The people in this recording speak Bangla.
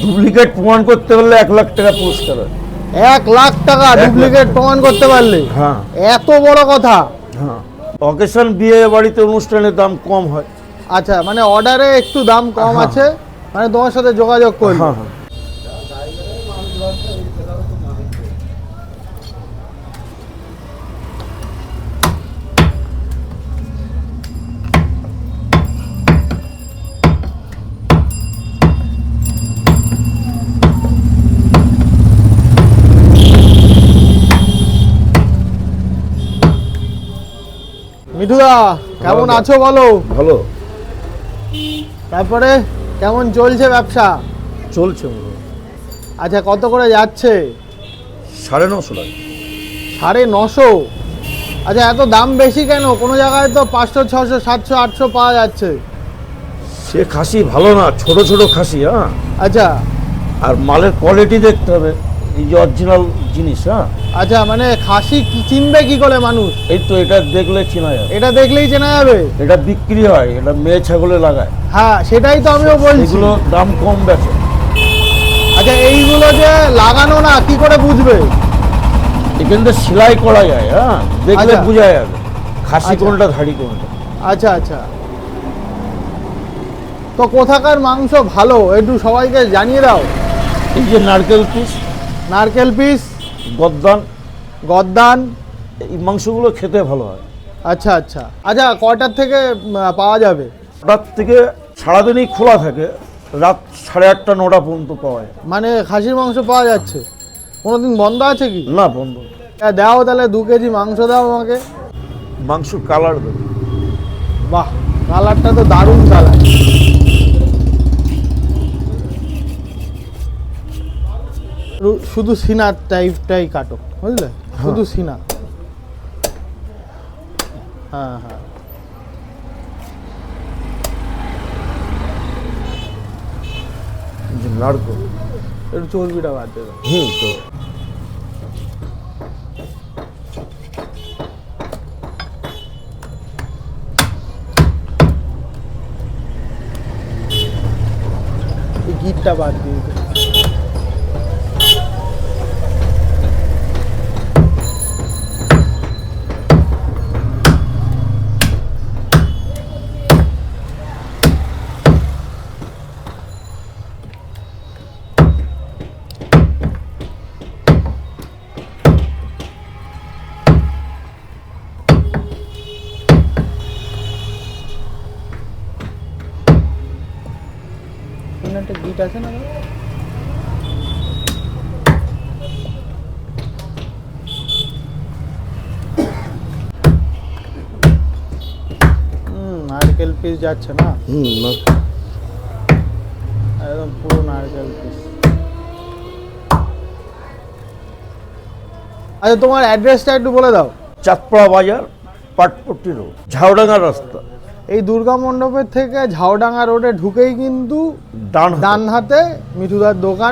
ডুপ্লিকেট প্রমাণ করতে পারলে 1 লাখ টাকা পুরস্কার হয়। 1 লাখ টাকা ডুপ্লিকেট প্রমাণ করতে পারলে? হ্যাঁ। এত বড় কথা? হ্যাঁ, অকেশন বিয়ে বাড়িতে অনুষ্ঠানের দাম কম হয়। আচ্ছা, মানে অর্ডারে একটু দাম কম হ্যাঁ। আছে, মানে তোমার সাথে যোগাযোগ করলে। হ্যাঁ হ্যাঁ। মিঠুদা কেমন আছো বলো? ভালো তারপরে কেমন চলছে ব্যবসা? চলছে। আচ্ছা, কত করে যাচ্ছে? 950 টাকা। 950? আচ্ছা, এত দাম বেশি কেন? কোনো জায়গায় তো 500, 600, 700, 800 পাওয়া যাচ্ছে। সে খাসি ভালো না, ছোট ছোট খাসি। হ্যাঁ, আচ্ছা আর মালের কোয়ালিটি দেখতে হবে, এই যে অরিজিনাল জিনিস। হ্যাঁ। আচ্ছা, মানে খাসি চিনবে কি করে মানুষ? এই তো এটা দেখলে চেনা যাবে। এটা দেখলেই চেনা যাবে? এটা বিক্রি হয়, এটা মেয়ে ছাগলে লাগায়। হ্যাঁ, সেটাই তো আমিও বলছি। এগুলো দাম কম বেচে। আচ্ছা, এইগুলো যে লাগানো না, কি করে বুঝবে? এখান থেকে সেলাই করা যায়। হ্যাঁ, দেখলে আচ্ছা। বোঝা যাবে খাসি আচ্ছা। কোনটা ধাড়ি কোনটা। আচ্ছা আচ্ছা, তো কোথাকার মাংস ভালো একটু সবাইকে জানিয়ে দাও। এই যে নারকেল পিস, নারকেল পিস, গদ্দান, গদ্দান। এই মাংসগুলো খেতে ভালো হয়। আচ্ছা আচ্ছা। আচ্ছা, কয়টার থেকে পাওয়া যাবে? রাত থেকে সারাদিনই খোলা থাকে, রাত 8:30, 9টা পর্যন্ত পাওয়া যায়। মানে খাসির মাংস পাওয়া যাচ্ছে? কোনোদিন বন্ধ আছে কি? না, বন্ধ। দাও তাহলে 2 কেজি মাংস দাও আমাকে। মাংস কালার দেবে। বাহ, কালারটা তো দারুণ কালার। শুধু সিনার টাইপটাই কাটো, বুঝলে? শুধু সিনা। হ্যাঁ হ্যাঁ। যে নারকেল, একটু চর্বিটা বাদ দেবে। তো এই গিটটা বাদ দিয়ে দে। একটা গিট আছে না? নারকেল পিস যাচ্ছে না? না। একদম পুরো নারকেল পিস। আচ্ছা, তোমার অ্যাড্রেসটা একটু বলে দাও। চাঁদপাড়া বাজার, পাটপট্টি রোড, ঝাউডাঙ্গা রাস্তা। এই দুর্গা মণ্ডপের থেকে ঝাউডাঙ্গা রোডে ঢুকেই কিন্তু ডান ডান হাতে মিঠুদার দোকান।